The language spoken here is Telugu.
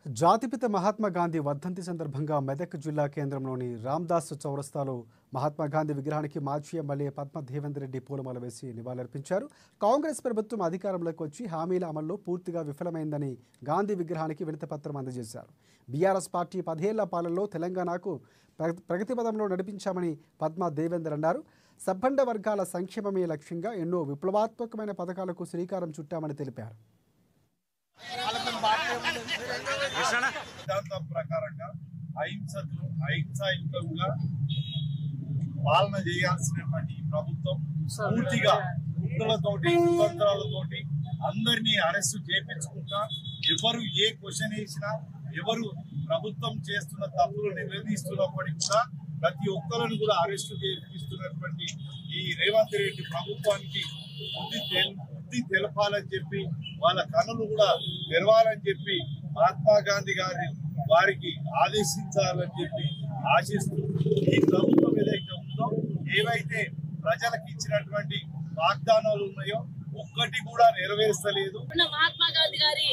జాతిపిత మహాత్మా గాంధీ వర్ధంతి సందర్భంగా మెదక్ జిల్లా కేంద్రంలోని రామ్దాస్ చౌరస్తాలో మహాత్మా గాంధీ విగ్రహానికి మాజీ ఎమ్మెల్యే పద్మ దేవేందర్ రెడ్డి పూలమాల వేసి నివాళులర్పించారు. కాంగ్రెస్ ప్రభుత్వం అధికారంలోకి వచ్చి హామీల అమల్లో పూర్తిగా విఫలమైందని గాంధీ విగ్రహానికి వినతిపత్రం అందజేశారు. బీఆర్ఎస్ పార్టీ 10 ఏళ్ల పాలనలో తెలంగాణకు ప్రగతి పదంలో నడిపించామని పద్మ దేవేందర్ అన్నారు. సబ్బండ వర్గాల సంక్షేమమే లక్ష్యంగా ఎన్నో విప్లవాత్మకమైన పథకాలకు శ్రీకారం చుట్టామని తెలిపారు. సిద్ధాంతం ప్రకారంగా అహింసాయుతంగా పాలన చేయాల్సినటువంటి ప్రభుత్వం పూర్తిగా కుట్రలతోటి కుతంత్రాలతోటి అందరినీ అరెస్టు చేపించుకుంటా ఎవరు ఏ క్వశ్చన్ వేసినా ఎవరు ప్రభుత్వం చేస్తున్న తప్పులు నిలదీస్తున్నప్పటికీ కూడా ప్రతి ఒక్కరిని కూడా అరెస్టు చేపిస్తున్నటువంటి ఈ రేవంత్ రెడ్డి ప్రభుత్వానికి బుద్ధి తెలపాలని చెప్పి వాళ్ళ కనులు కూడా తెరవాలని చెప్పి మహాత్మా గాంధీ వారికి ఆదేశించాలని చెప్పి ఆశిస్తూ ఈ ప్రభుత్వం ఏదైతే ఉందో ఏవైతే ప్రజలకు ఇచ్చినటువంటి వాగ్దానాలు ఉన్నాయో ఒక్కటి కూడా నెరవేర్చలేదు. మహాత్మా గాంధీ గారి